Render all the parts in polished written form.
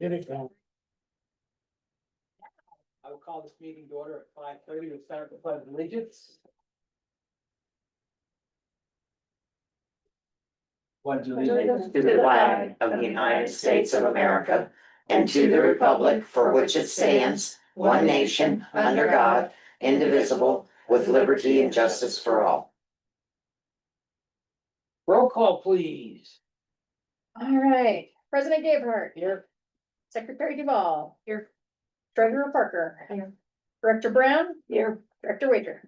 I will call this meeting to order at 5:30 to start the pledge of allegiance. Pledge of allegiance To the flag of the United States of America and to the republic for which it stands, one nation, under God, indivisible, with liberty and justice for all. Roll call, please. All right, President Gabehart, Here. Secretary Duval, here, Treasurer Parker, here, Director Brown, here, Director Wager.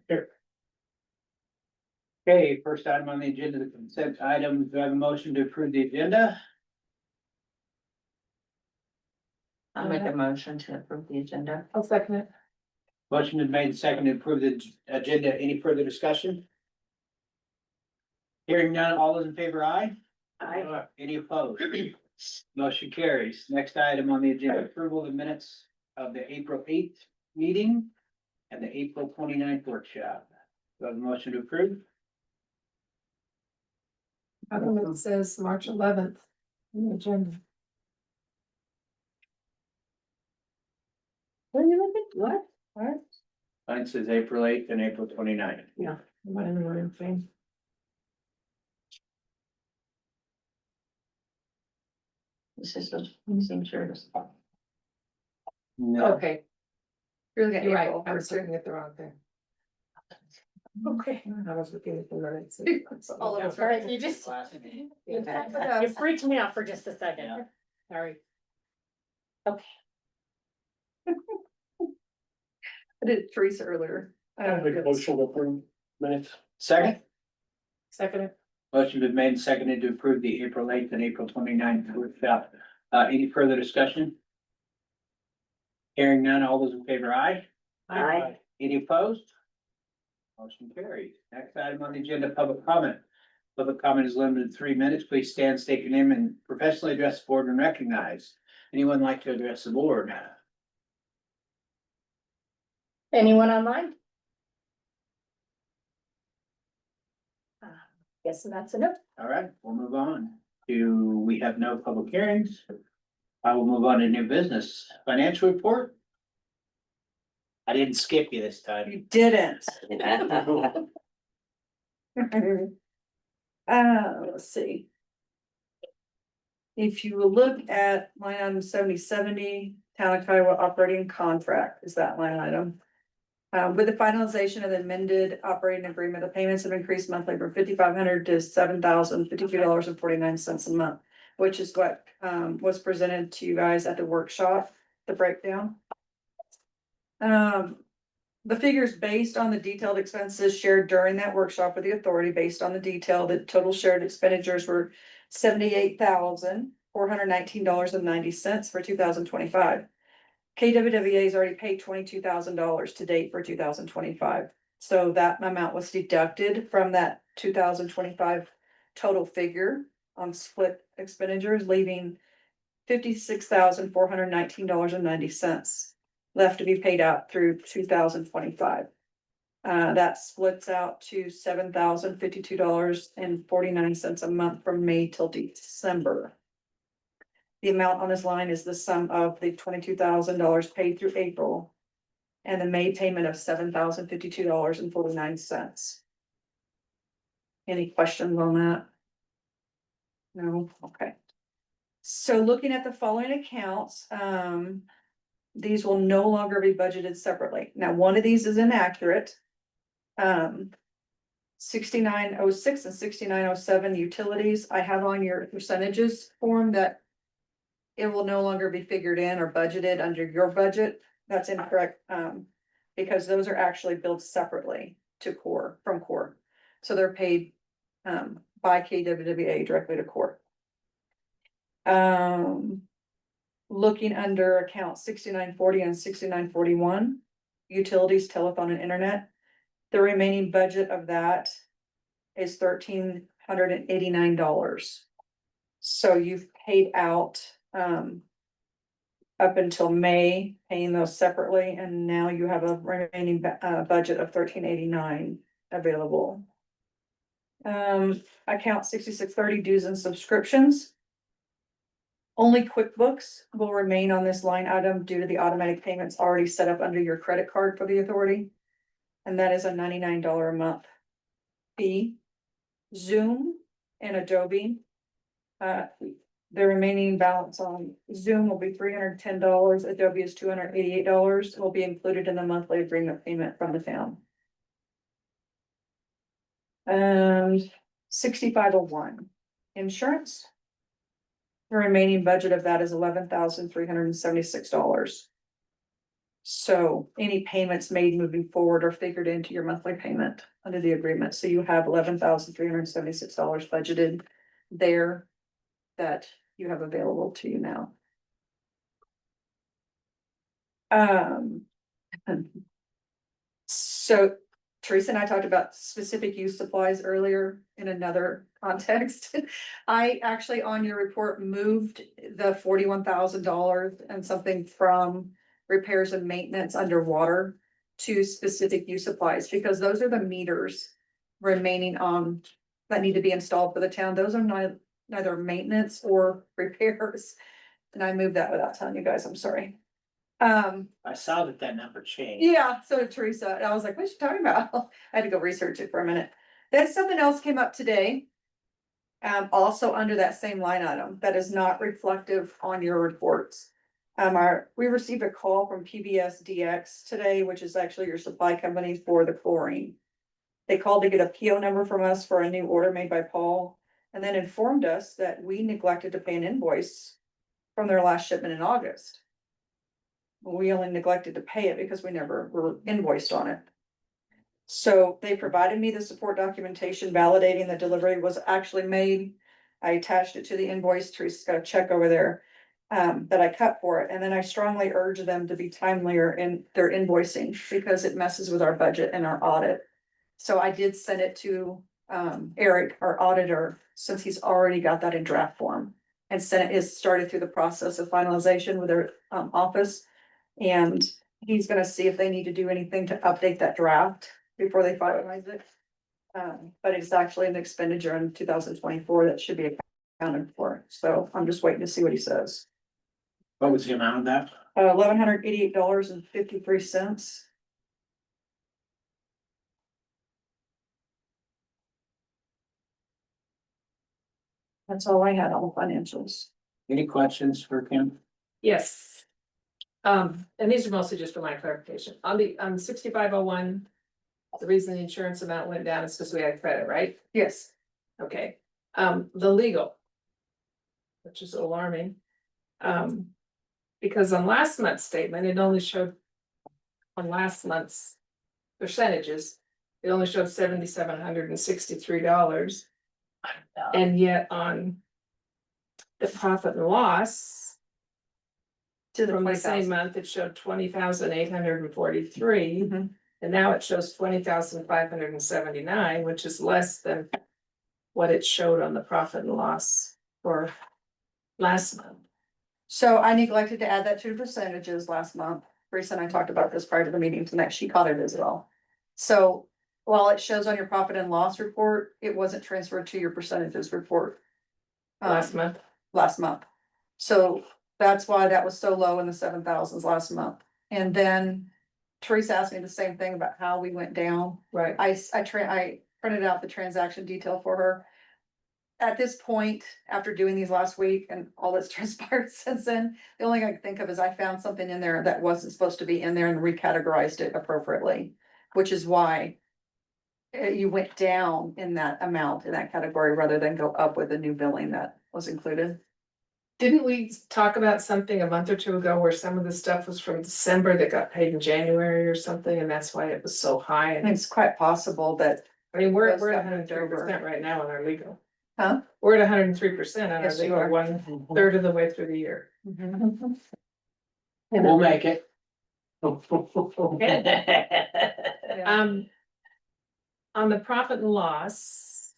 Okay, first item on the agenda, the consent items. Do I have a motion to approve the agenda? I'll make a motion to approve the agenda. I'll second it. Motion is made and seconded to approve the agenda. Any further discussion? Hearing none, all those in favor, aye? Aye. Any opposed? Motion carries. Next item on the agenda, approval of the minutes of the April 8th meeting and the April 29th workshop. Do I have a motion to approve? It says March 11th in the agenda. What are you looking, what? Mine says April 8th and April 29th. Yeah. What in the room thing? This is the same shirt. No. Okay. You're looking at You're right, April. I was looking at the wrong thing. Okay. I was looking at the minutes. All of us, all right, you just, you freaked me out for just a second. Yeah. Sorry. I did Teresa earlier. motion to approve minutes. Second, Second. motion been made and seconded to approve the April 8th and April 29th workshop. Any further discussion? Hearing none, all those in favor, aye? Aye. Any opposed? Motion carries. Next item on the agenda, public comment. Public comment is limited to 3 minutes. Please stand, state your name and professionally address the board and recognize. Anyone like to address the board? Anyone online? Guess that's a no. All right, we'll move on to, we have no public hearings. I will move on to new business. Financial report? I didn't skip you this time. You didn't. Let's see. If you will look at line item 7070, town of Kiowa operating contract is that line item. With the finalization of the amended operating agreement, the payments have increased monthly from $5,500 to $7,052.49 a month, which is what was presented to you guys at the workshop, the breakdown. The figures based on the detailed expenses shared during that workshop with the authority, based on the detail, the total shared expenditures were $78,419.90 for 2025. KWWA has already paid $22,000 to date for 2025. So that amount was deducted from that 2025 total figure on split expenditures, leaving $56,419.90 left to be paid out through 2025. That splits out to $7,052.49 a month from May till December. The amount on this line is the sum of the $22,000 paid through April and the May payment of $7,052.49. Any questions on that? No, okay. So looking at the following accounts, these will no longer be budgeted separately. Now, one of these is inaccurate. 6906 and 6907 utilities, I have on your percentages form that it will no longer be figured in or budgeted under your budget. That's incorrect, because those are actually billed separately to core, from core. So they're paid by KWWA directly to core. Looking under account 6940 and 6941, utilities, telephone and internet. The remaining budget of that is $1,389. So you've paid out up until May, paying those separately, and now you have a remaining budget of $1,389 available. Account 6630 dues and subscriptions. Only QuickBooks will remain on this line item due to the automatic payments already set up under your credit card for the authority. And that is a $99 a month fee. Zoom and Adobe. The remaining balance on Zoom will be $310. Adobe is $288. Will be included in the monthly agreement payment from the town. 6501, insurance. The remaining budget of that is $11,376. So any payments made moving forward are figured into your monthly payment under the agreement. So you have $11,376 budgeted there that you have available to you now. So Teresa and I talked about specific use supplies earlier in another context. I actually on your report moved the $41,000 and something from repairs and maintenance underwater to specific use supplies, because those are the meters remaining on that need to be installed for the town. Those are neither maintenance or repairs. And I moved that without telling you guys, I'm sorry. I saw that number changed. Yeah, so did Teresa, and I was like, what's she talking about? I had to go research it for a minute. Then something else came up today. Also under that same line item that is not reflective on your reports. We received a call from PBS DX today, which is actually your supply company for the chlorine. They called to get a PO number from us for a new order made by Paul, and then informed us that we neglected to pay an invoice from their last shipment in August. We only neglected to pay it because we never were invoiced on it. So they provided me the support documentation validating the delivery was actually made. I attached it to the invoice. Teresa's got a check over there that I cut for it. And then I strongly urge them to be timelier in their invoicing because it messes with our budget and our audit. So I did send it to Eric, our auditor, since he's already got that in draft form. And Senate is started through the process of finalization with their office. And he's gonna see if they need to do anything to update that draft before they finalize it. But it's actually an expenditure in 2024 that should be accounted for. So I'm just waiting to see what he says. What was the amount of that? $1,188.53. That's all I had on the financials. Any questions for Kim? Yes. And these are mostly just for my clarification. On the 6501, the reason the insurance amount went down is because we had credit, right? Yes. Okay. The legal, which is alarming. Because on last month's statement, it only showed on last month's percentages, it only showed $7,763. And yet on the profit and loss To the from the same 20,000. month, it showed 20,843. Mhm. And now it shows 20,579, which is less than what it showed on the profit and loss for last month. So I neglected to add that to the percentages last month. Teresa and I talked about this prior to the meeting tonight. She caught it as well. So while it shows on your profit and loss report, it wasn't transferred to your percentages report. Last month, Last month. So that's why that was so low in the 7,000s last month. And then Teresa asked me the same thing about how we went down. right? I printed out the transaction detail for her. At this point, after doing these last week and all that's transpired since then, the only thing I can think of is I found something in there that wasn't supposed to be in there and recategorized it appropriately, which is why you went down in that amount in that category rather than go up with the new billing that was included. Didn't we talk about something a month or two ago where some of the stuff was from December that got paid in January or something, and that's why it was so high? And And it's quite possible that, I mean, we're those at got moved over. 103% right now on our legal. huh? We're at 103% on our Yes, you legal, are. 1/3 of the way through the year. We'll make it. Yeah. On the profit and loss.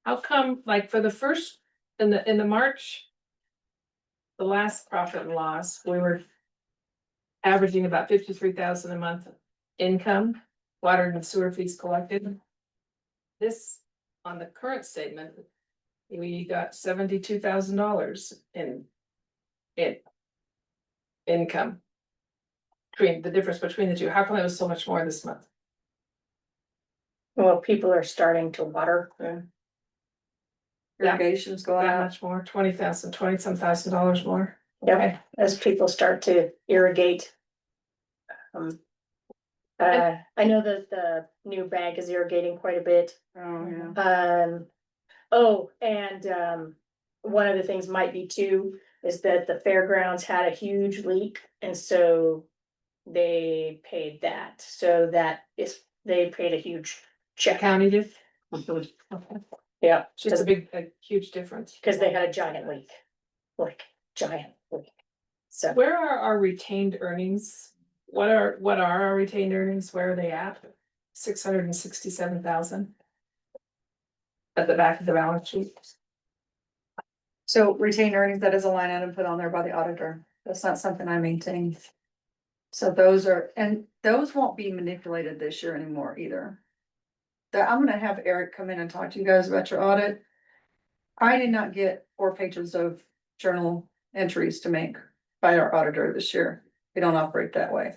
How come, like, for the first, in the March. The last profit and loss, we were. Averaging about 53,000 a month income, water and sewer fees collected. This, on the current statement. we got $72,000 in income. Between the difference between the two, how come it was so much more this month? Well, people are starting to water. Yeah. Irrigation's going That up. much more, 20,000, 20-some thousand dollars more. Yep, as people start to irrigate. I know that the new bank is irrigating quite a bit. Oh, yeah. One of the things might be too, is that the fairgrounds had a huge leak, and so they paid that, so that is, they paid a huge check. County did? Yeah, It's just a huge difference. because they had a giant leak, like giant leak. So Where are our retained earnings? What are our retained earnings? Where are they at? 667,000. At the back of the balance sheet. So retained earnings, that is a line item put on there by the auditor. That's not something I maintain. So those won't be manipulated this year anymore either. I'm gonna have Eric come in and talk to you guys about your audit. I did not get 4 pages of journal entries to make by our auditor this year. We don't operate that way.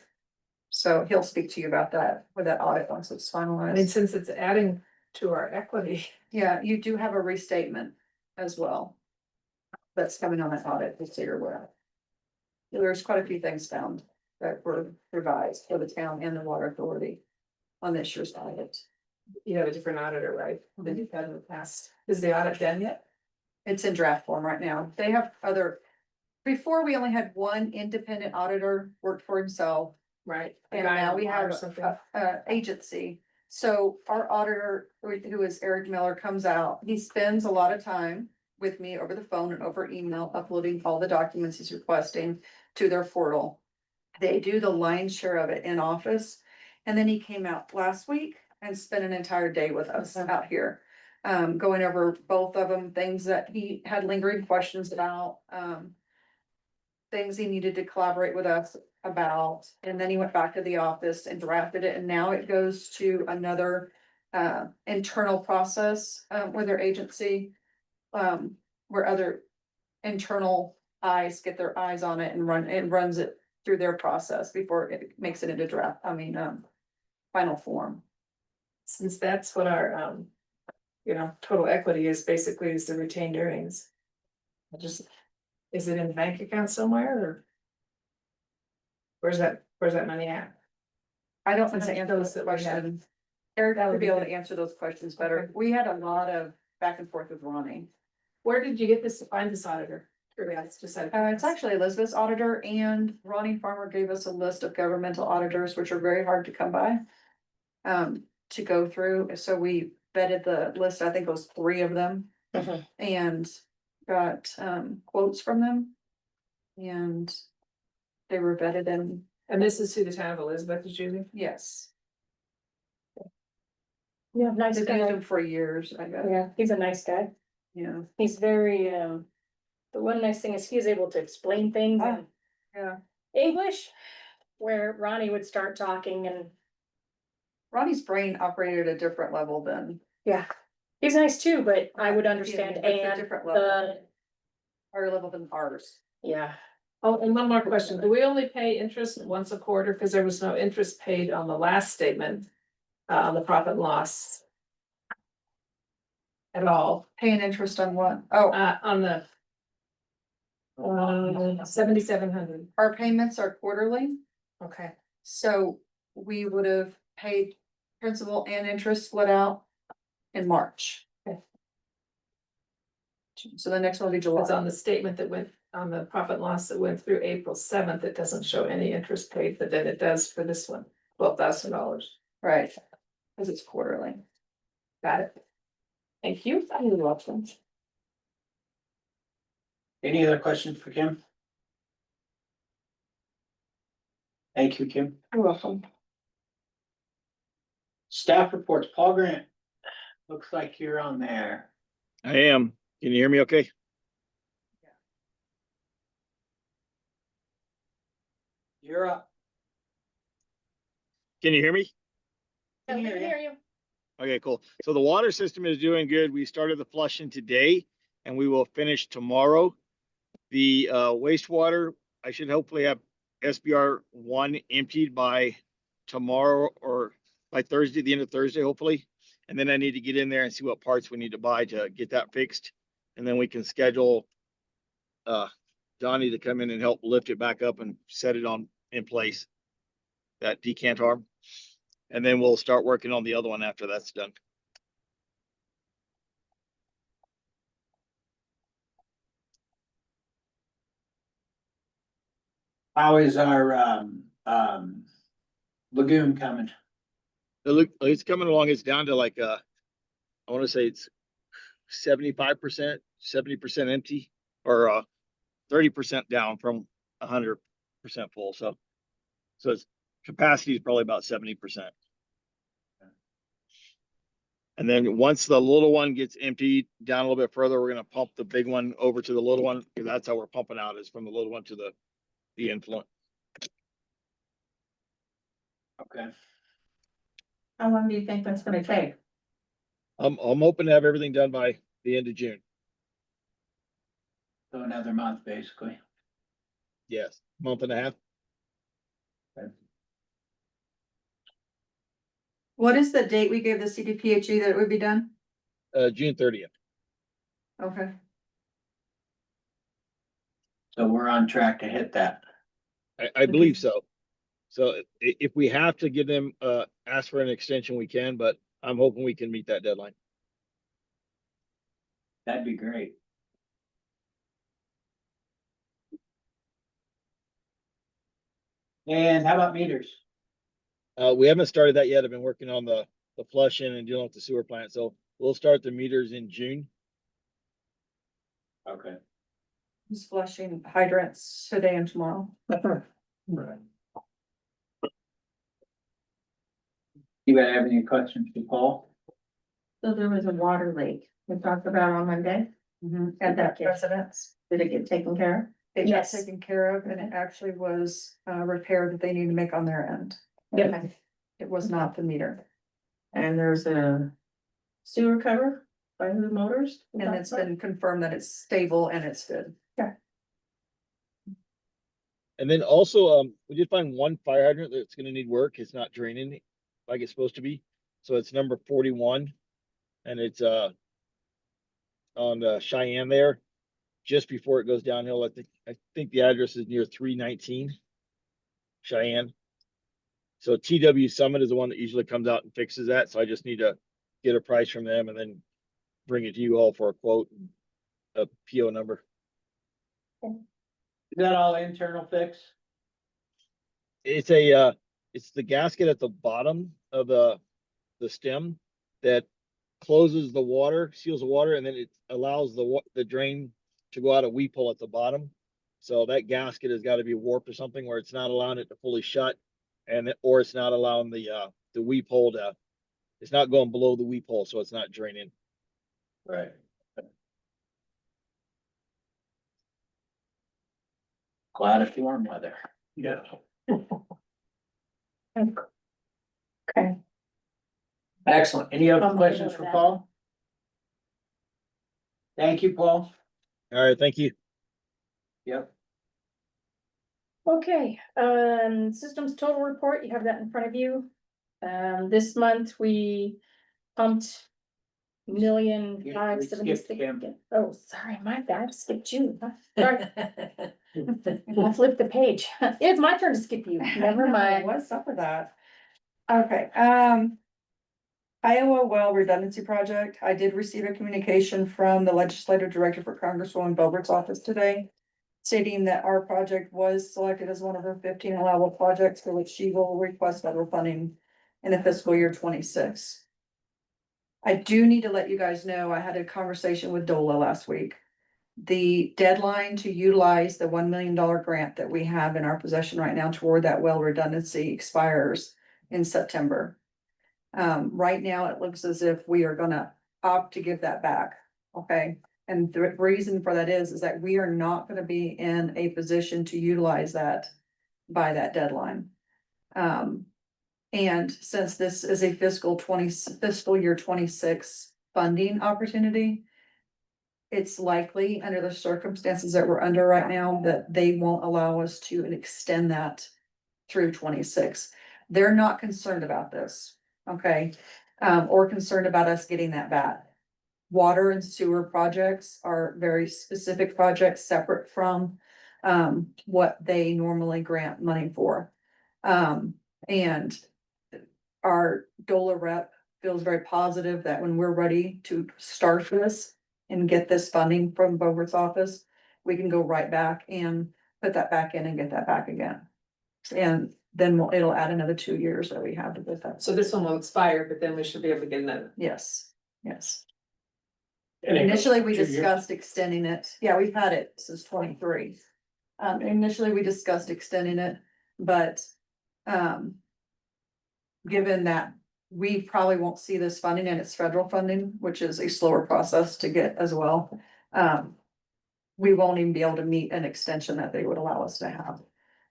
So he'll speak to you about that with that audit once it's I mean, finalized. since it's adding to our equity. Yeah, you do have a restatement as well. That's coming on that audit this year. Where there's quite a few things found that were revised for the town and the water authority on this year's audit. You have a different auditor, right? Than you've had in the past. Is the audit done yet? It's in draft form right now. They have before we only had one independent auditor worked for himself. Right. A And guy now on we the line or have something. a agency. So our auditor, who is Eric Miller, comes out. He spends a lot of time with me over the phone and over email, uploading all the documents he's requesting to their portal. They do the lion's share of it in office. And then he came out last week and spent an entire day with us out here. Going over both of them, things that he had lingering questions about, things he needed to collaborate with us about, and then he went back to the office and drafted it, and now it goes to another internal process with their agency, where other internal eyes get their eyes on it and runs it through their process before it makes it into final form. Since that's what our, total equity is basically is the retained earnings. Is it in the bank account somewhere or? Where's that money at? I don't Since it answer shows those that we have- questions. Eric That would would be be able to good. answer those questions better. Okay. We had a lot of back and forth with Ronnie. Where did you get this to find this auditor? Just out of- It's actually Elizabeth's auditor, and Ronnie Farmer gave us a list of governmental auditors, which are very hard to come by. To go through, so we vetted the list, I think it was 3 of them. Mhm. And got quotes from them. And they were vetted, and And this is who the town of Elizabeth is using? yes, Yeah, nice they've used guy. them for years, I guess. Yeah, he's a nice guy. Yeah, He's very, the one nice thing is he is able to explain things in yeah. English, where Ronnie would start talking and, Ronnie's brain operated at a different level than yeah. He's nice too, but I would understand Yeah, it's a and different level. the, higher level than ours. yeah. Oh, and one more question. Do we only pay interest once a quarter? Because there was no interest paid on the last statement. On the profit and loss. At all, Paying interest on what? Oh, on the. 7,700, our payments are quarterly, okay. so we would have paid principal and interest split out in March. Okay. So the next one will be It's July. on the statement that went, on the profit and loss that went through April 7th, it doesn't show any interest paid, but then it does for this one, $12,000. Right, because it's quarterly. Got it. Thank you. You're welcome. Any other questions for Kim? Thank you, Kim. You're welcome. Staff reports, Paul Grant. Looks like you're on there. I am. Can you hear me okay? You're up. Can you hear me? Yeah, we can hear you. Okay, cool. So the water system is doing good. We started the flushing today. and we will finish tomorrow. The wastewater, I should hopefully have SBR 1 emptied by tomorrow or by Thursday, the end of Thursday, hopefully. And then I need to get in there and see what parts we need to buy to get that fixed. And then we can schedule Johnny to come in and help lift it back up and set it in place, that decant arm. And then we'll start working on the other one after that's done. How is our, lagoon coming? It's coming along. It's down to like, I want to say it's 75%, 70% empty, or 30% down from 100% full. So its capacity is probably about 70%. And then once the little one gets emptied down a little bit further, we're going to pump the big one over to the little one, because that's how we're pumping out, is from the little one to the influent. Okay. How long do you think that's gonna take? I'm hoping to have everything done by the end of June. So another month, basically. Yes, month and a half. What is the date we gave the CDPHE that it would be done? June 30th. Okay. So we're on track to hit that. I believe so. So if we have to give them, ask for an extension, we can, but I'm hoping we can meet that deadline. That'd be great. And how about meters? We haven't started that yet. I've been working on the flushing and dealing with the sewer plant. So we'll start the meters in June. Okay. Who's flushing hydrants today and tomorrow? Right. You got have any questions for Paul? So there was a water leak we talked about on Monday. At that residence. Did it get taken care of? It got Yes. taken care of, and it actually was a repair that they need to make on their end. Yep. It was not the meter, And there's a sewer cover by the motors. we and talked it's about. been confirmed that it's stable and it's good. And then also, we did find one fire hydrant that's gonna need work. It's not draining like it's supposed to be. So it's number 41, and it's on Cheyenne there, just before it goes downhill. I think the address is near 319 Cheyenne. So TW Summit is the one that usually comes out and fixes that. So I just need to get a price from them and then bring it to you all for a quote, and a PO number. Is that all internal fix? It's it's the gasket at the bottom of the stem that closes the water, seals the water, and then it allows the drain to go out a weep hole at the bottom. So that gasket has got to be warped or something, where it's not allowing it to fully shut, or it's not allowing the weep hole to, it's not going below the weep hole, so it's not draining. Right. Glad it's warm weather. Yeah. Okay. Excellent. Any other I'm questions good for with that. Paul? Thank you, Paul. All right, thank you. Yep. Okay, systems total report, you have that in front of you. This month we pumped million Yeah, five we seventy-six. skipped him. Oh, sorry, my bad, skipped you. Sorry. I flipped the page. It's my turn to skip you. Never mind. What's up with that? Okay, Iowa well redundancy project. I did receive a communication from the legislative director for Congresswoman Bobert's office today, stating that our project was selected as one of her 15 allowable projects for which she will request federal funding in the fiscal year 26. I do need to let you guys know, I had a conversation with DOLA last week. The deadline to utilize the $1 million grant that we have in our possession right now toward that well redundancy expires in September. Right now, it looks as if we are gonna opt to give that back, okay? And the reason for that is that we are not gonna be in a position to utilize that by that deadline. And since this is a fiscal year 26 funding opportunity, it's likely, under the circumstances that we're under right now, that they won't allow us to extend that through 26. They're not concerned about this, okay? Or concerned about us getting that back. Water and sewer projects are very specific projects, separate from what they normally grant money for. And our DOLA rep feels very positive that when we're ready to start this and get this funding from Bobert's office, we can go right back and put that back in and get that back again. And then it'll add another 2 years that we have to get that. So this one will expire, but then we should be able to get another. Yes, yes. And it goes Initially, we 2 years. discussed extending it. Yeah, we've had it since 23. Initially, we discussed extending it, but, given that we probably won't see this funding and it's federal funding, which is a slower process to get as well. We won't even be able to meet an extension that they would allow us to have.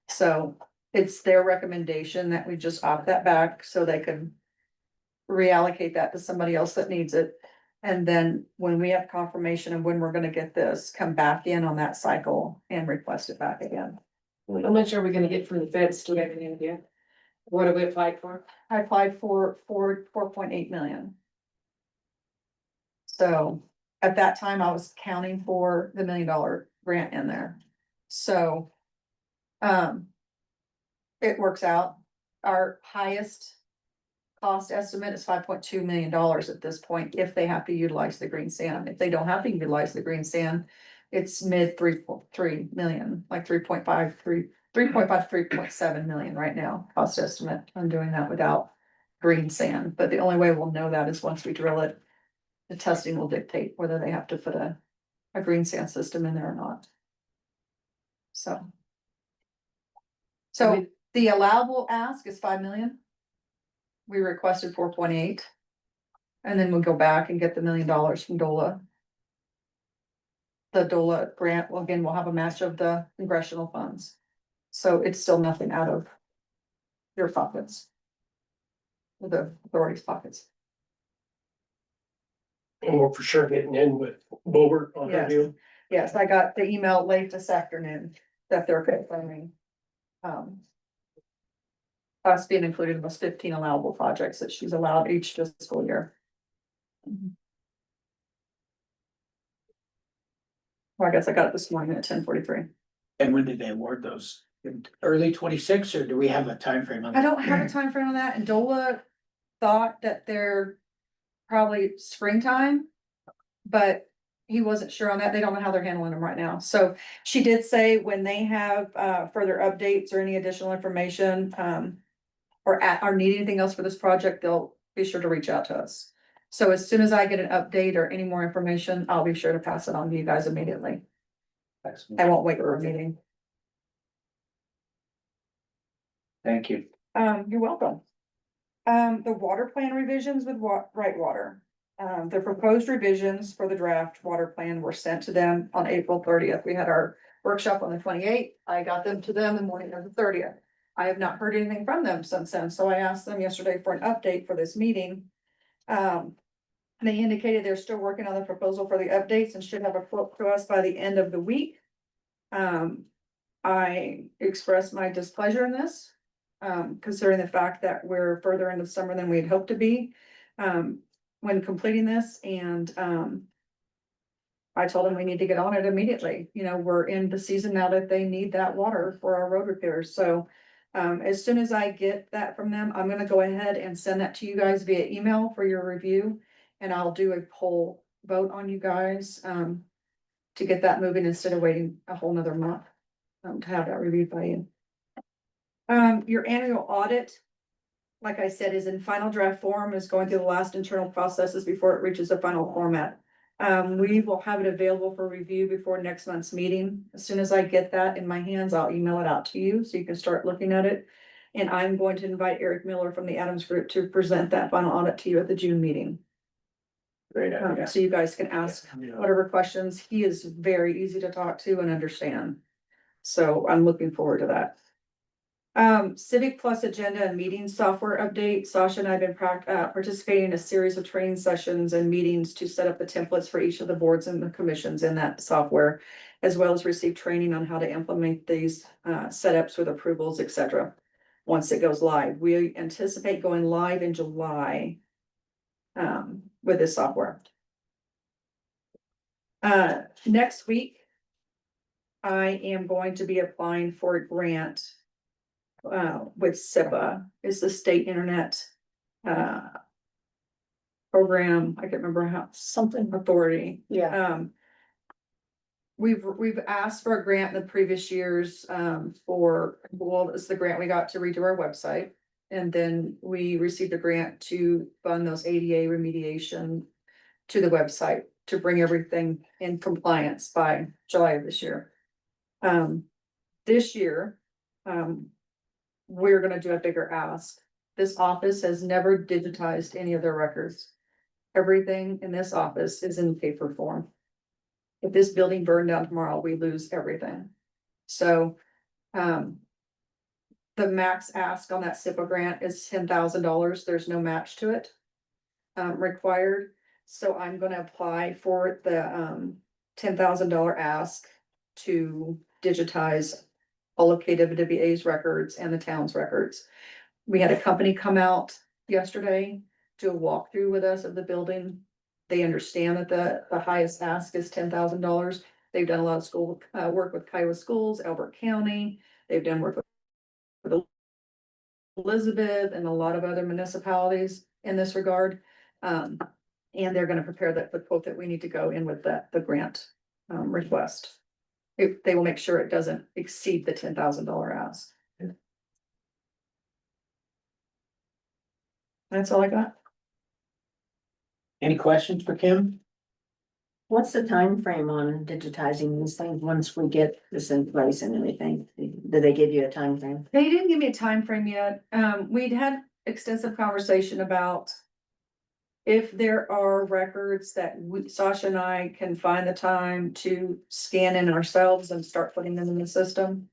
So it's their recommendation that we just opt that back so they can reallocate that to somebody else that needs it. And then when we have confirmation of when we're gonna get this, come back in on that cycle and request it back again. How much are we gonna get from the feds? Do we have any idea? What have we applied for? I applied for 4.8 million. So at that time, I was counting for the $1 million grant in there. So, it works out. Our highest cost estimate is $5.2 million at this point, if they have to utilize the green sand. If they don't have to utilize the green sand, it's mid 3 million, like 3.5, 3.7 million right now, cost estimate. I'm doing that without green sand, but the only way we'll know that is once we drill it. The testing will dictate whether they have to put a green sand system in there or not. So. So the allowable ask is 5 million. We requested 4.8. And then we'll go back and get the $1 million from DOLA. The DOLA grant, well, again, we'll have a match of the congressional funds. So it's still nothing out of your pockets. Or the authority's pockets. And we're for sure getting in with Bobert on her Yes. deal. Yes, I got the email late this afternoon that they're confirming. Us being included in those 15 allowable projects that she's allowed each fiscal year. Well, I guess I got it this morning at 10:43. And when did they award those? In early 26, or do we have a time frame on I that? don't have a time frame on that, and DOLA thought that they're probably springtime. But he wasn't sure on that. They don't know how they're handling them right now. So she did say when they have further updates or any additional information, or need anything else for this project, they'll be sure to reach out to us. So as soon as I get an update or any more information, I'll be sure to pass it on to you guys immediately. I won't wait for a meeting. Thank you. You're welcome. The water plan revisions with Right Water. The proposed revisions for the draft water plan were sent to them on April 30th. We had our workshop on the 28th. I got them to them the morning of the 30th. I have not heard anything from them since then, so I asked them yesterday for an update for this meeting. They indicated they're still working on the proposal for the updates and should have a quote to us by the end of the week. I expressed my displeasure in this, considering the fact that we're further into summer than we had hoped to be. When completing this, and I told them we need to get on it immediately. You know, we're in the season now that they need that water for our road repairs. So as soon as I get that from them, I'm gonna go ahead and send that to you guys via email for your review. And I'll do a poll vote on you guys to get that moving instead of waiting a whole nother month to have that reviewed by you. Your annual audit, like I said, is in final draft form, is going through the last internal processes before it reaches a final format. We will have it available for review before next month's meeting. As soon as I get that in my hands, I'll email it out to you so you can start looking at it. And I'm going to invite Eric Miller from the Adams Group to present that final audit to you at the June meeting. Great idea. So you guys can ask whatever questions. He is very easy to talk to and understand. So I'm looking forward to that. Civic Plus agenda and meeting software update. Sasha and I have been participating in a series of training sessions and meetings to set up the templates for each of the boards and the commissions in that software, as well as receive training on how to implement these setups with approvals, etc. Once it goes live, we anticipate going live in July with this software. Next week, I am going to be applying for a grant with SIPA, is the state internet program. I can't remember how, Something, authority. yeah, We've asked for a grant in the previous years for, well, it's the grant we got to redo our website. And then we received a grant to fund those ADA remediation to the website to bring everything in compliance by July of this year. This year, we're gonna do a bigger ask. This office has never digitized any of their records. Everything in this office is in paper form. If this building burned down tomorrow, we lose everything. So, the max ask on that SIPA grant is $10,000. There's no match to it required. So I'm gonna apply for the $10,000 ask to digitize all of KWWA's records and the town's records. We had a company come out yesterday, do a walkthrough with us of the building. They understand that the highest ask is $10,000. They've done a lot of school work with Kiowa schools, Albert County. They've done work with Elizabeth and a lot of other municipalities in this regard. And they're gonna prepare the quote that we need to go in with the grant request. They will make sure it doesn't exceed the $10,000 ask. That's all I got. Any questions for Kim? What's the time frame on digitizing these things once we get this in place and everything? Do they give you a time frame? They didn't give me a time frame yet. We'd had extensive conversation about if there are records that Sasha and I can find the time to scan in ourselves and start putting them in the system.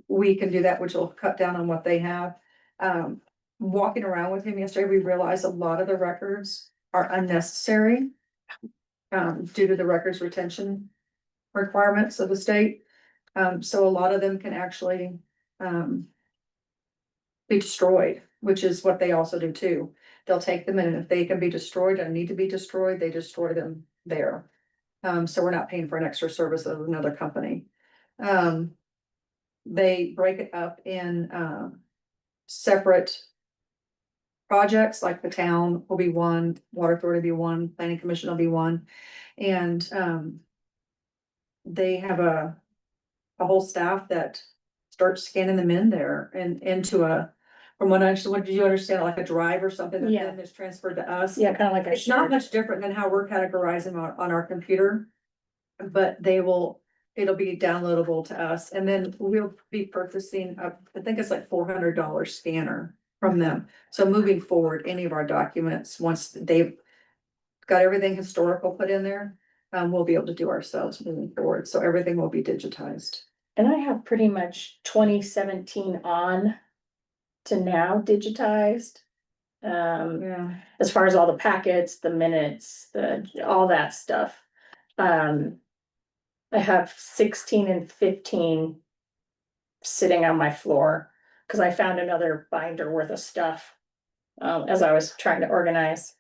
We can do that, which will cut down on what they have. Walking around with him yesterday, we realized a lot of the records are unnecessary due to the records retention requirements of the state. So a lot of them can actually be destroyed, which is what they also do too. They'll take them and if they can be destroyed and need to be destroyed, they destroy them there. So we're not paying for an extra service of another company. They break it up in separate projects, like the town will be one, water authority will be one, planning commission will be one. And they have a whole staff that starts scanning them in there and into from what I understand, what did you understand, like a drive or something that Yeah. then is transferred to us? yeah, kind of like a. It's not shared- much different than how we're categorizing on our computer. But it'll be downloadable to us and then we'll be purchasing I think it's like $400 scanner from them. So moving forward, any of our documents, once they've got everything historical put in there, we'll be able to do ourselves moving forward. So everything will be digitized. And I have pretty much 2017 on to now digitized. Yeah. As far as all the packets, the minutes, all that stuff. I have 16 and 15 sitting on my floor, cause I found another binder worth of stuff. As I was trying to organize.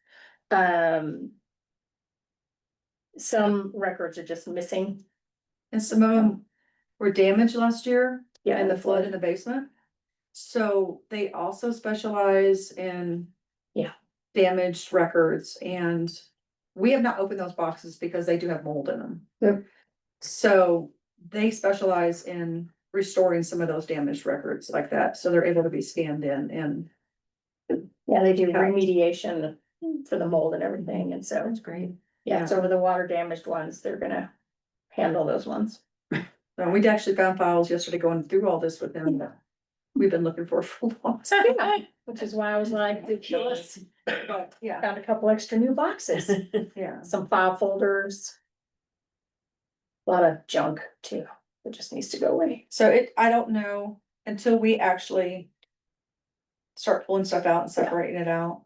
Some records are just missing. And some of them were damaged last year Yeah, in the flood in the basement. So they also specialize in. Yeah. Damaged records and we have not opened those boxes because they do have mold in them. Yep. So they specialize in restoring some of those damaged records like that, so they're able to be scanned in and. Yeah, they do Yeah. remediation for the mold and everything, and so, That's great. yeah, so with the water damaged ones, they're gonna handle those ones. We'd actually found files yesterday going through all this with them that we've been looking for a long time. Which is why I was like, ridiculous. But yeah, Found a couple extra new boxes, yeah. some file folders. A lot of junk too, that just needs to go away. So I don't know until we actually start pulling stuff out and separating it out,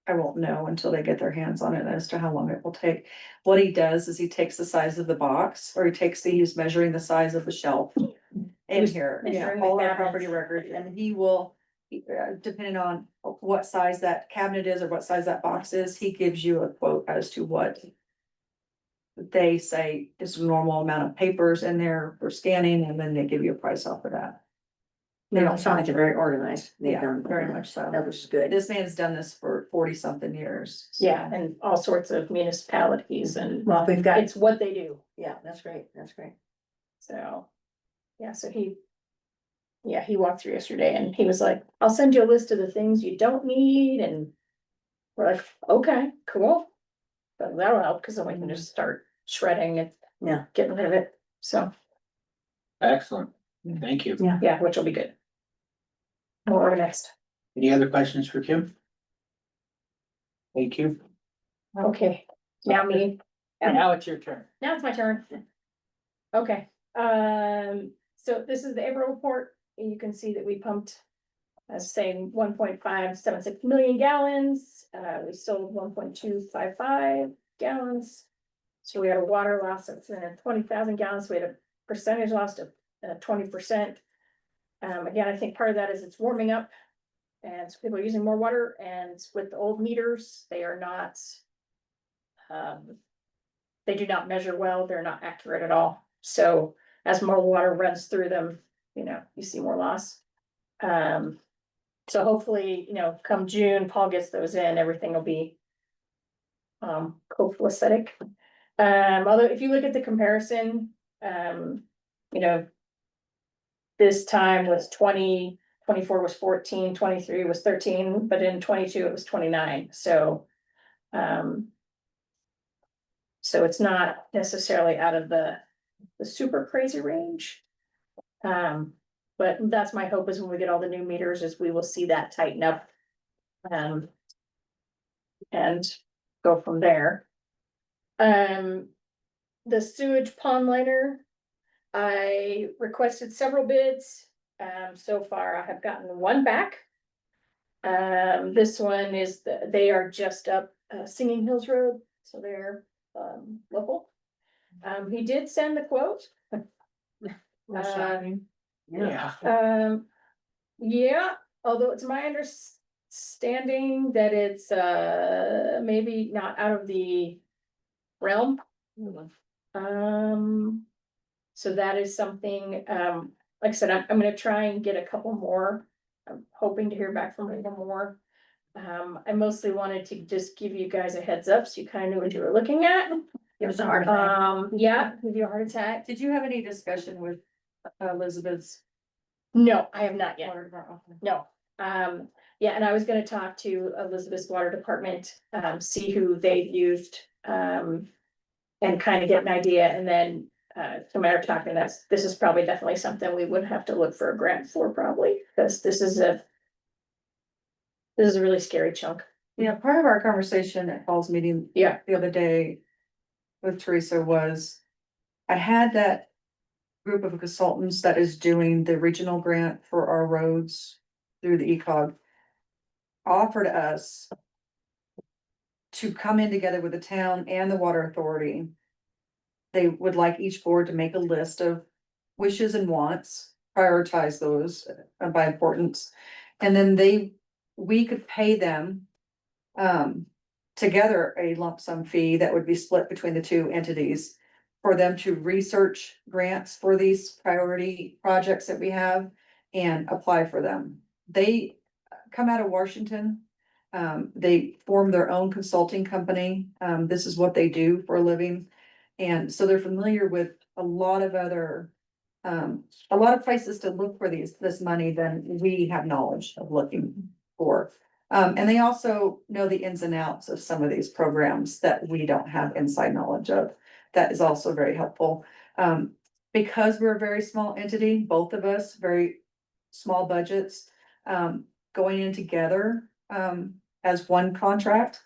I won't know until they get their hands on it as to how long it will take. What he does is he takes the size of the box, or he's measuring the size of the shelf in here, Measuring the all our cabinets. property records, and he will, depending on what size that cabinet is or what size that box is, he gives you a quote as to what they say is a normal amount of papers in there for scanning, and then they give you a price off of that. They They don't don't sound like they're very organized. They've Yeah, done very much so. That was good. This man's done this for 40-something years. so. Yeah, and all sorts of municipalities and Well, we've got, it's what they do, yeah, that's great, that's great. so. Yeah, so he walked through yesterday and he was like, I'll send you a list of the things you don't need and. We're like, okay, cool. But that'll help, cause then we can just start shredding and. Yeah. Getting rid of it, so, Excellent. Thank you. yeah, which will be good. What are next? Any other questions for Kim? Thank you. Okay, now me. And now it's your turn. Now it's my turn. Okay, so this is the April report, and you can see that we pumped. Saying 1.576 million gallons, we sold 1.255 gallons. So we had a water loss of 320,000 gallons, we had a percentage loss of 20%. Again, I think part of that is it's warming up. And so people are using more water, and with the old meters, they are not. They do not measure well, they're not accurate at all, so as more water runs through them, you see more loss. So hopefully, come June, Paul gets those in, everything will be. Copacetic. Although if you look at the comparison, you know. This time was 20, 24 was 14, 23 was 13, but in 22 it was 29, so. So it's not necessarily out of the super crazy range. But that's my hope is when we get all the new meters is we will see that tighten up. And go from there. The sewage pond liner. I requested several bids. So far I have gotten one back. This one is, they are just up Singing Hills Road, so they're local. He did send the quote. Yeah. Yeah, although it's my understanding that it's maybe not out of the realm. So that is something, like I said, I'm gonna try and get a couple more. I'm hoping to hear back from a couple more. I mostly wanted to just give you guys a heads up, so you kind of knew what you were looking at. Give us a heart attack. Yeah, give you a heart attack. Did you have any discussion with Elizabeth's? No, I have not yet. water department? No, yeah, and I was gonna talk to Elizabeth's water department, see who they've used, and kind of get an idea, and then, no matter talking, this is probably definitely something we would have to look for a grant for probably, because this is a really scary chunk. Yeah, part of our conversation at Paul's meeting. Yeah. The other day with Teresa was, I had that group of consultants that is doing the regional grant for our roads through the ECOG. Offered us to come in together with the town and the water authority. They would like each board to make a list of wishes and wants, prioritize those by importance. And then we could pay them together a lump sum fee that would be split between the two entities for them to research grants for these priority projects that we have and apply for them. They come out of Washington. They form their own consulting company. This is what they do for a living. And so they're familiar with a lot of other, a lot of places to look for this money than we have knowledge of looking for. And they also know the ins and outs of some of these programs that we don't have inside knowledge of. That is also very helpful. Because we're a very small entity, both of us, very small budgets, going in together, as one contract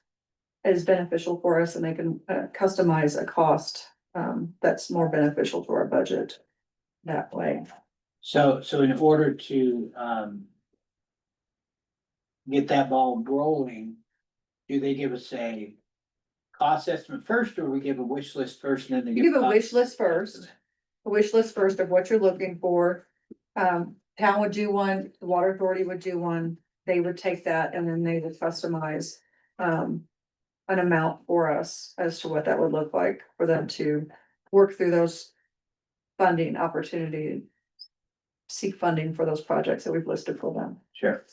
is beneficial for us, and they can customize a cost, that's more beneficial to our budget that way. So in order to, get that ball rolling, do they give us a cost estimate first, or we give a wish list first and then they You give a cost wish list first. estimate? A wish list first of what you're looking for. Town would do one, the water authority would do one, they would take that and then they would customize. An amount for us as to what that would look like for them to work through those. Funding opportunity. Seek funding for those projects that we've listed for them. Sure.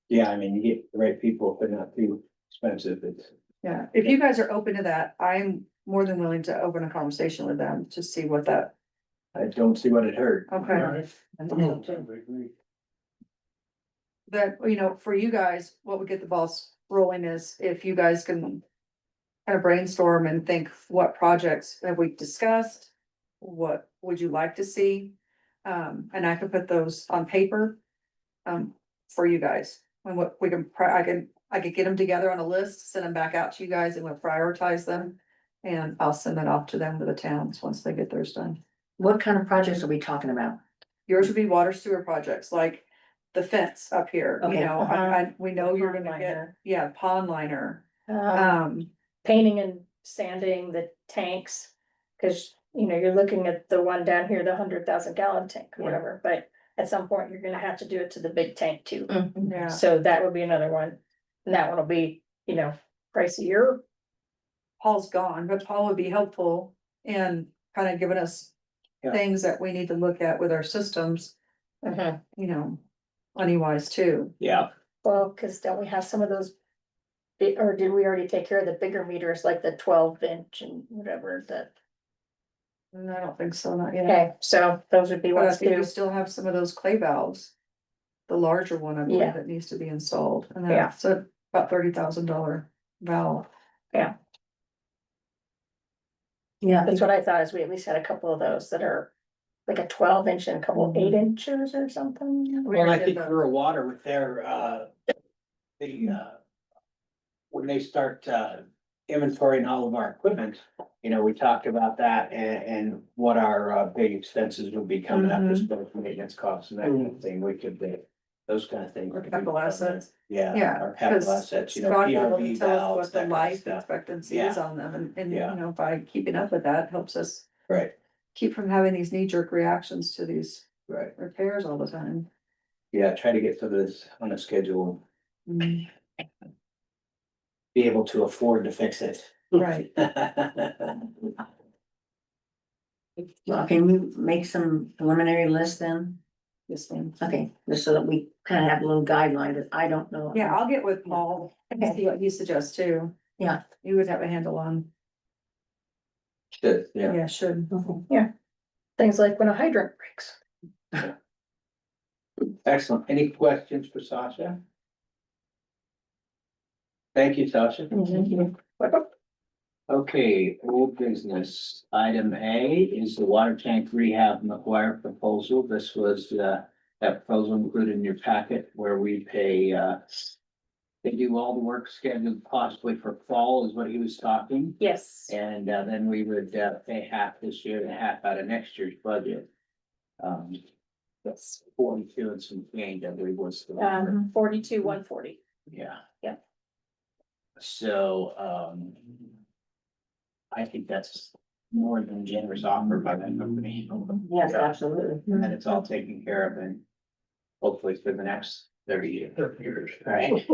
Yeah, I mean, you get the right people, if they're not too expensive, it's. Yeah, if you guys are open to that, I'm more than willing to open a conversation with them to see what that, I don't see what it hurt. okay. That, you know, for you guys, what would get the balls rolling is if you guys can. Kind of brainstorm and think what projects have we discussed? What would you like to see? And I could put those on paper. For you guys, and what we can, I could get them together on a list, send them back out to you guys and we'll prioritize them. And I'll send that off to them to the towns once they get theirs done. What kind of projects are we talking about? Yours would be water sewer projects, like the fence up here, you Okay. know, we know you're gonna get, yeah, pond liner. Painting and sanding the tanks, cause you know, you're looking at the one down here, the 100,000 gallon tank, or Yeah. whatever, but. At some point, you're gonna have to do it to the big tank too, Yeah, so that would be another one, and that one will be, you know, pricier. Paul's gone, but Paul would be helpful in kind of giving us. Yeah. Things that we need to look at with our systems, Mhm. you know, money wise too. Yeah, Well, cause don't we have some of those? Or did we already take care of the bigger meters, like the 12 inch and whatever that, And I don't think so, not yet. okay, so those would be But I ones think we too. still have some of those clay valves. The larger one, I Yeah. believe, that needs to be installed, and Yeah. that's about $30,000 valve. Yeah, That's what I thought, is we at least had a couple of those that are like a 12 inch and a couple Mhm. 8 inches or something. well, I already think did the- Rural Water with their, when they start, inventorying all of our equipment, you know, we talked about that and what our, big expenses would be coming up as far as maintenance costs and that kind of thing, we could, those kind of things. Or capital assets. Yeah, Yeah, our capital 'cause assets, you know, Scott will PRV tell us valves, what the that kind of life stuff. expectancy is Yeah. on them, and, Yeah. you know, by keeping up with that, helps us Right, keep from having these knee-jerk reactions to these right. repairs all the time. Yeah, try to get some of this on a schedule, Mm, be able to afford to fix it. Right, well, can we make some preliminary list then? this one. Okay, just so that we kind of have a little guideline, that I don't know. Yeah, I'll get with Paul and see what he suggests too. Yeah. You would have a handle on, Good, yeah. yeah, should. Things like when a hydrant breaks. Excellent. Any questions for Sasha? Thank you, Sasha. Okay, old business. Item A is the water tank rehab McGuire proposal. This was, that proposal included in your packet where we pay, they do all the work scheduled possibly for fall is what he was talking. Yes. And, then we would, pay half this year and half out of next year's budget. That's 42 and some change, I believe was the number. 42, 140. Yeah. Yeah. So, I think that's more than generous offer by that company. Yes, Yeah. absolutely. And it's all taken care of and hopefully for the next 30 years, right?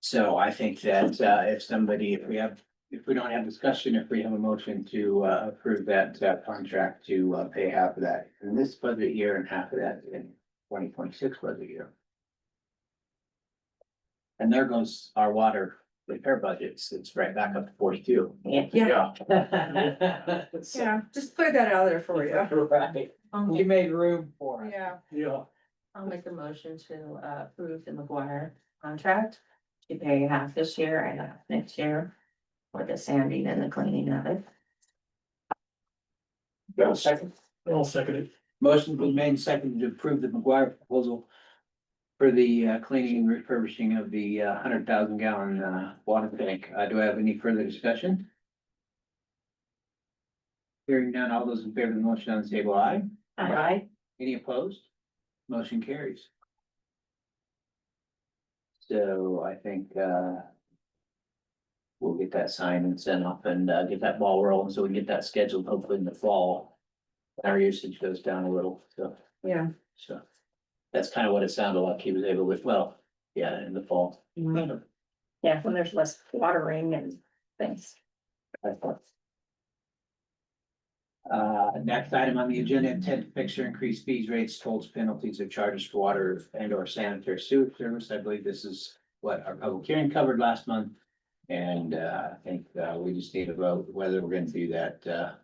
So I think that, if we don't have discussion, if we have a motion to, approve that, contract to, pay half of that in this budget year and half of that in 2026 budget year. And there goes our water repair budgets. It's right back up to 42. Yeah. Yeah, So, yeah, just clear that out there for you. right. We made room for it. Yeah, Yeah. I'll make a motion to approve the McGuire contract to pay half this year and half next year for the sanding and the cleaning of it. Second. I'll second it. Motion been made and seconded to approve the McGuire proposal for the cleaning and refurbishing of the 100,000 gallon water tank. Do I have any further discussion? Hearing none, all those in favor of the motion on the table, aye. Aye. Any opposed? Motion carries. So I think we'll get that signed and sent off and get that ball rolling, so we can get that scheduled hopefully in the fall. Our usage goes down a little, so. Yeah. So that's kind of what it sounded like he was able with, well, yeah, in the fall. Yeah, when there's less watering and things. I thought. Next item on the agenda, intent to fix or increase fees, rates, tolls, penalties, or charges for water and or sanitary sewer service. I believe this is what our public hearing covered last month. And I think we just need to vote whether we're gonna do that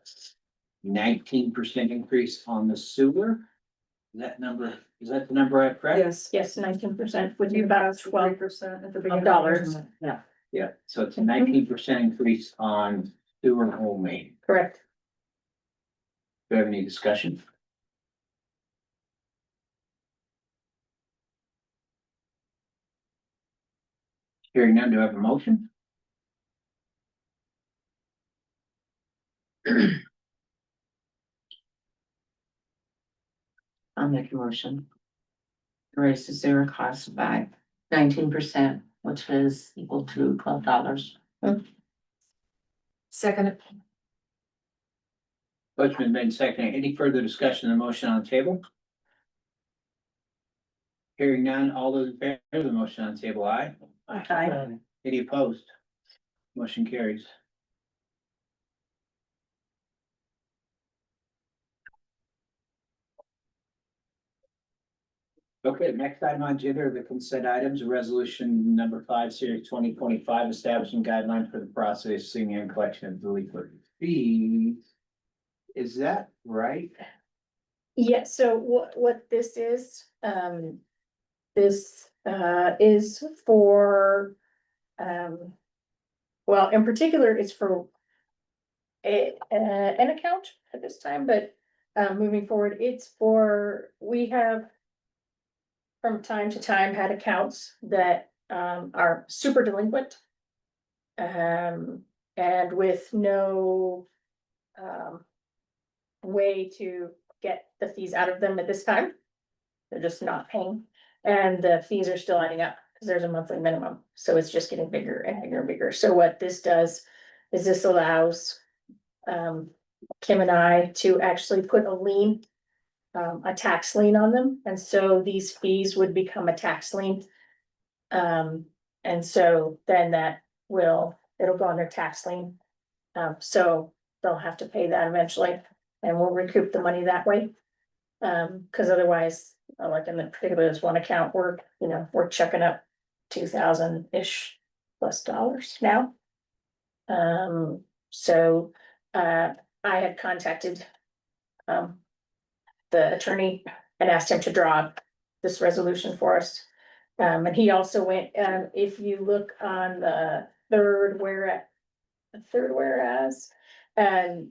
19% increase on the sewer. That number, is that the number I correct? Yes. Yes, 19%, would be about 12 12% at the of beginning. dollars. Yeah. Yeah, so it's a 19% increase on sewer only. Correct. Do you have any discussion? Hearing none, do I have a motion? I'll make a motion. Raise the sewer cost by 19%, which is equal to $12. Second. Motion been made second. Any further discussion on the motion on the table? Hearing none, all those in favor of the motion on the table, aye. Aye. Any opposed? Motion carries. Okay, next item on agenda are the consent items, resolution number 5, series 2025, establishing guidelines for the processing and collection of delinquent fees. Is that right? Yeah, so what this is is for, well, in particular, it's for an account at this time, but moving forward, it's for, we have from time to time had accounts that are super delinquent. And with no way to get the fees out of them at this time. They're just not paying, and the fees are still adding up, because there's a monthly minimum, so it's just getting bigger and bigger and bigger. So what this does is this allows Kim and I to actually put a lien, a tax lien on them, and so these fees would become a tax lien. And so then it'll go on their tax lien. So they'll have to pay that eventually, and we'll recoup the money that way. Cause otherwise, like in the particular, this one account, we're checking up 2,000-ish plus dollars now. So, I had contacted, the attorney and asked him to draw up this resolution for us. And he also went, if you look on the third whereas, and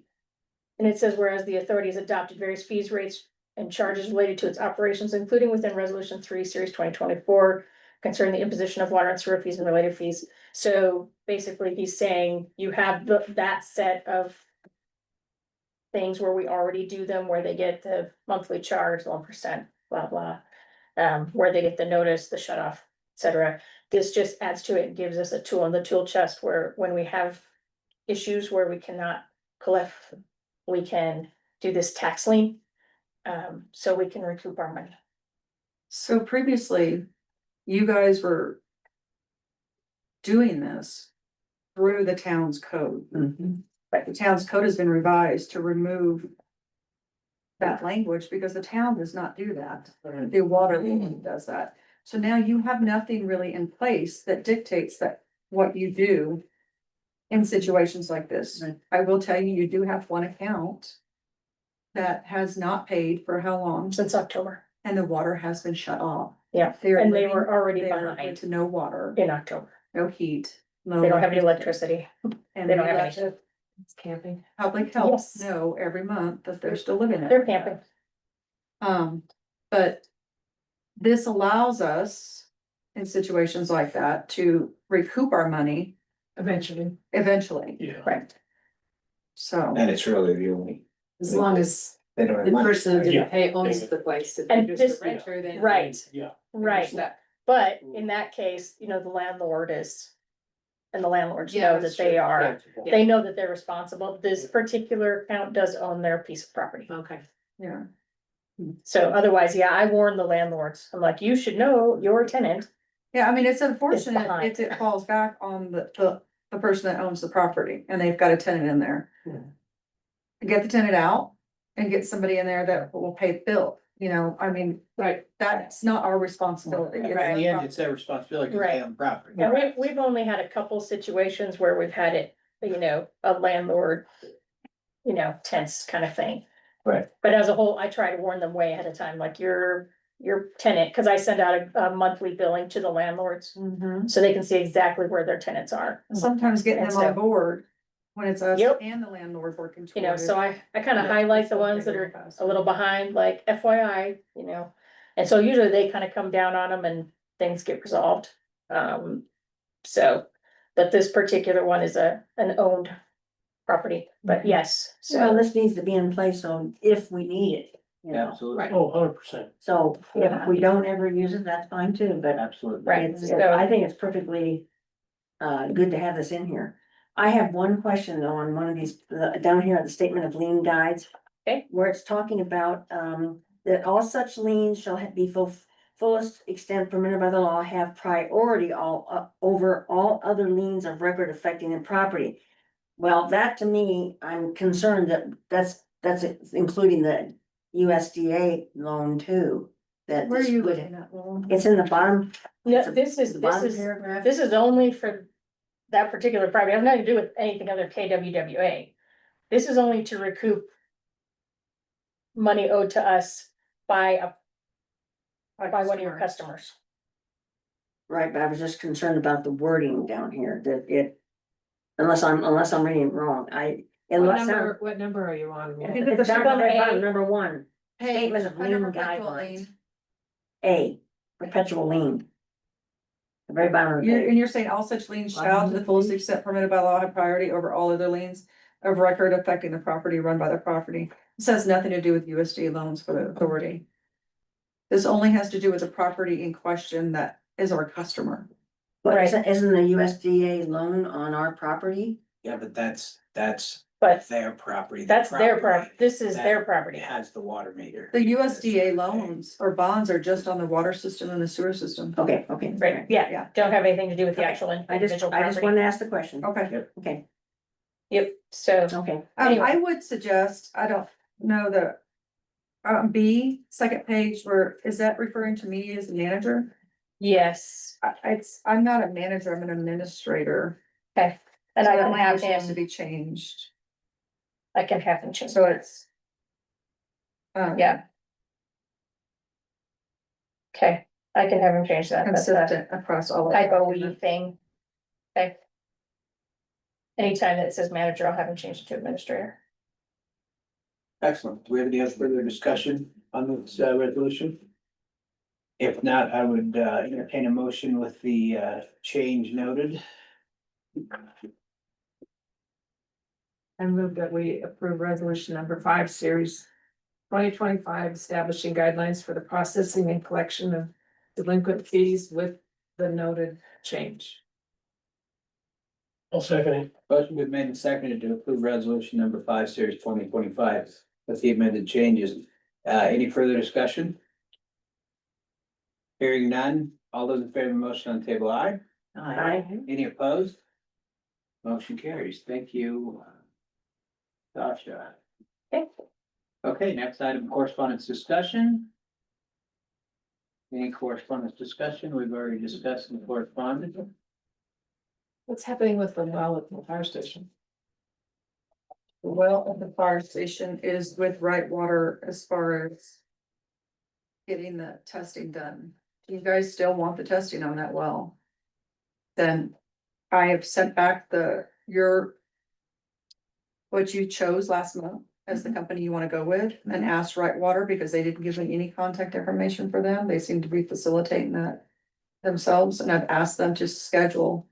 it says, whereas the authority has adopted various fees, rates, and charges related to its operations, including within resolution 3, series 2024, concerning the imposition of water and sewer fees and related fees. So basically, he's saying you have that set of things where we already do them, where they get the monthly charge, 1%, blah, blah. Where they get the notice, the shut off, etc. This just adds to it and gives us a tool in the tool chest where when we have issues where we cannot collect, we can do this tax lien. So we can recoup our money. So previously, you guys were doing this through the town's code. But the town's code has been revised to remove that language because the town does not do that. The water does that. So now you have nothing really in place that dictates that what you do in situations like this. I will tell you, you do have one account that has not paid for how long? Since October, And the water has been shut off. yeah, They're and they living- were already they are behind to no water, in October. no heat. No They don't have any electricity. And they we don't have let any- the It's camping. public health Yes. know every month that they're still living there. They're camping. But this allows us in situations like that to recoup our money Eventually, eventually, Yeah. Right. so. And it's really the only, as long as they don't have the money. person who Yeah. didn't pay owns the place, if And they're this- just a renter, then. Right, Yeah. right. That. But in that case, you know, the landlord is, and the landlords Yeah, know that's that they true. are, Yeah. they know that they're responsible. This particular account does own their piece of property. Okay. Yeah, So otherwise, yeah, I warn the landlords. I'm like, you should know your tenant. yeah, I mean, it's unfortunate behind. if it falls back on the person that owns the property and they've got a tenant in there. Yeah. Get the tenant out and get somebody in there that will pay the bill, you know, I mean, Right. that's not our responsibility. In the end, it's their responsibility to pay on the property. And we've only had a couple situations where we've had it, you know, a landlord, you know, tense kind of thing. Right. But as a whole, I try to warn them way ahead of time, like your tenant, cause I send out a monthly billing to the landlords. Mhm. So they can see exactly where their tenants are, Sometimes getting And them on so- board when it's us Yep. and the landlord working you know, toward so it. I kind of Yeah, highlight it's the okay ones that real are fast. a little behind, like FYI, you know. And so usually they kind of come down on them and things get resolved. So, but this particular one is an owned property, but yes, Well, so, this needs to be in place on if we need it, you know, Absolutely, Right. Oh, 100%. so if we don't ever use it, that's fine too, but. absolutely. Right. I think it's perfectly good to have this in here. I have one question though on one of these, down here at the statement of lien guides. Okay. Where it's talking about, that all such liens shall be fullest extent permitted by the law, have priority over all other liens of record affecting the property. Well, that to me, I'm concerned that that's including the USDA loan too. That Where are this you would- looking at? Lauren? It's in the bottom. no, it's the bottom this paragraph. is only for that particular property, it has nothing to do with anything other KWWA. This is only to recoup money owed to us by one of your customers. Right, but I was just concerned about the wording down here, that it, unless I'm reading it wrong, What number are you on? I think It's down at the very A. bottom, number one, Hey, statement of lien under perpetual guidelines. lien. A, perpetual lien. The very bottom of the And page. you're saying all such liens shall to the fullest extent permitted by law have priority over all other liens of record affecting the property run by the property. This has nothing to do with USD loans for the authority. This only has to do with the property in question that is our customer. But isn't the USDA loan on our property? Yeah, but that's But their property. that's their property. property, this is their It property. has the water meter. The USDA loans or bonds are just on the water system and the sewer system. Okay, Right, yeah, Yeah. don't have anything to do with the Okay. actual I just individual wanted property. to ask the question. Okay. Okay, Yep, so, okay. Anyway. I would suggest, I don't know the. B, second page, where, is that referring to me as the manager? yes, I'm not a manager, I'm an administrator. okay, and So I that can have language needs to him, be changed, I can have him change, so it's. yeah. Okay, I can have him change that, that's a Consistent across all. of typo-y documents. thing. Okay. Anytime that it says manager, I'll have him change it to administrator. Excellent. Do we have any further discussion on this resolution? If not, I would entertain a motion with the change noted. I move that we approve resolution number 5, series 2025, establishing guidelines for the processing and collection of delinquent fees with the noted change. I'll second it. Motion been made and seconded to approve resolution number 5, series 2025 with the amended changes. Any further discussion? Hearing none, all those in favor of the motion on the table, aye. Aye. Any opposed? Motion carries. Thank you. Sasha. Okay. Okay, next item, correspondence discussion. Any correspondence discussion? We've already discussed the correspondence. What's happening with the well at the fire station? The well at the fire station is with Water as far as. Getting the testing done. Do you guys still want the testing on that well? Then I have sent back your. What you chose last month as the company you wanna go with, and asked Water because they didn't give me any contact information for them. They seem to be facilitating that themselves, and I've asked them to schedule,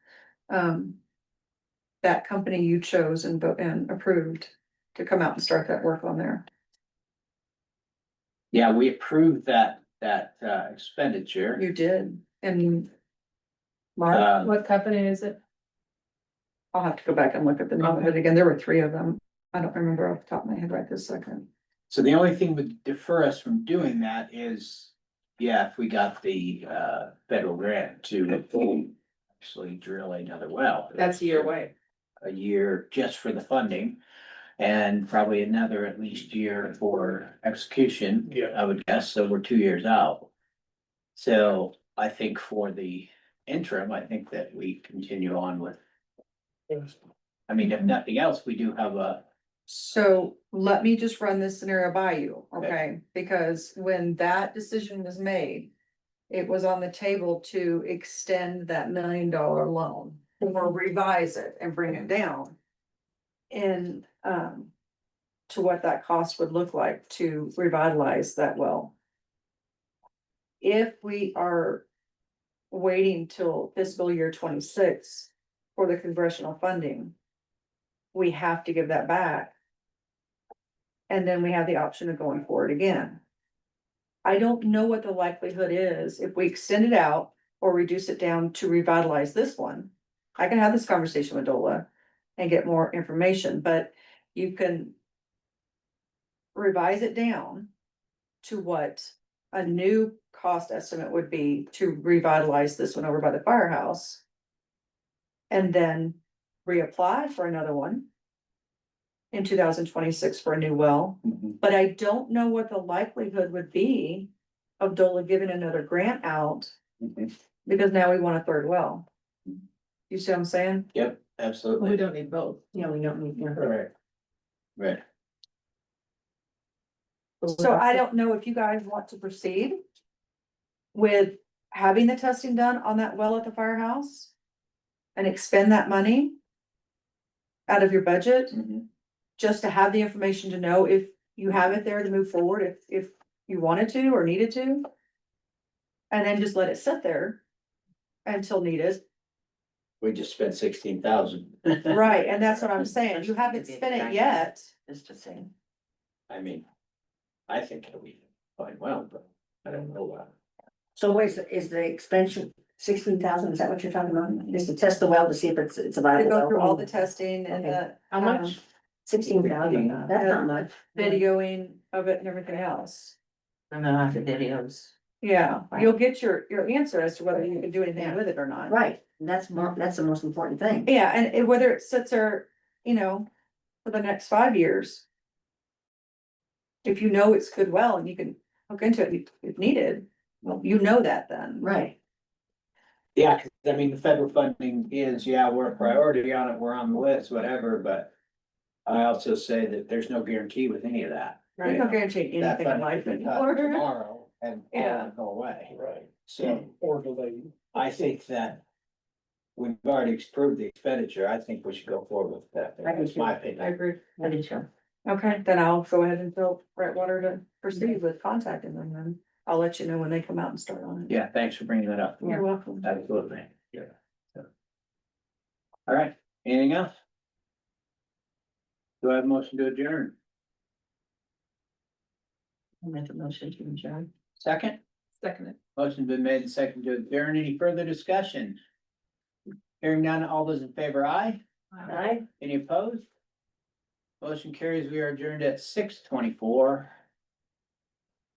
that company you chose and approved to come out and start that work on there. Yeah, we approved that expenditure. You did, and Uh, What company is it? I'll have to go back and look at the name of it again. There were 3 of them. I don't remember off the top of my head right this second. So the only thing would defer us from doing that is, yeah, if we got the federal grant to actually drill another well. That's a year away. A year just for the funding, and probably another at least year for execution. Yeah. I would guess, so we're 2 years out. So I think for the interim, I think that we continue on with, I mean, if nothing else, we do have So let me just run this scenario by you, okay? Because when that decision was made, it was on the table to extend that $1 million loan or revise it and bring it down. And, to what that cost would look like to revitalize that well. If we are waiting till fiscal year 26 for the congressional funding, we have to give that back. And then we have the option of going for it again. I don't know what the likelihood is if we extend it out or reduce it down to revitalize this one. I can have this conversation with Dola and get more information, but you can revise it down to what a new cost estimate would be to revitalize this one over by the firehouse. And then reapply for another one in 2026 for a new well. But I don't know what the likelihood would be of Dola giving another grant out, because now we want a 3rd well. You see what I'm saying? Yep, We absolutely. don't need both. Yeah, we don't need. Right. Right. So I don't know if you guys want to proceed with having the testing done on that well at the firehouse and expend that money out of your budget, Mhm. just to have the information to know if you have it there to move forward, if you wanted to or needed to. And then just let it sit there until needed. We just spent 16,000. Right, and that's what I'm saying. You haven't spent it yet. Just to say. I mean, I think it'll be fine well, but I don't know that. So wait, is the expansion 16,000, is that what you're talking about? Is to test the well to see if it's a To viable go well? through all the testing and the How much? 16,000, that's not much. videoing of it and everything else. And then after videos. Yeah, you'll get your answer as to whether you can do anything with it or not. Right, that's the most important thing. Yeah, and whether it sits there, for the next 5 years. If you know it's good well and you can hook into it if needed, well, you know that then. Right, Yeah, 'cause I mean, the federal funding is, yeah, we're a priority on it, we're on the list, whatever, but I also say that there's no guarantee with any of that. There's no guarantee That anything in funding life could cut anymore. tomorrow and all Yeah. go away. Right. So Or delayed. I think that we've already approved the expenditure. I think we should go forward with that. I do That's too. my I opinion. agree. I did show. Okay, then I'll go ahead and tell Water to proceed with contacting them, and I'll let you know when they come out and start on it. Yeah, thanks for bringing that up. You're welcome. Absolutely. Yeah. So. All right, anything else? Do I have a motion to adjourn? I'll make a motion to adjourn. Second? Second. Motion's been made and seconded to adjourn. Any further discussion? Hearing none, all those in favor, aye? right? Any opposed? Motion carries. We are adjourned at 6:24.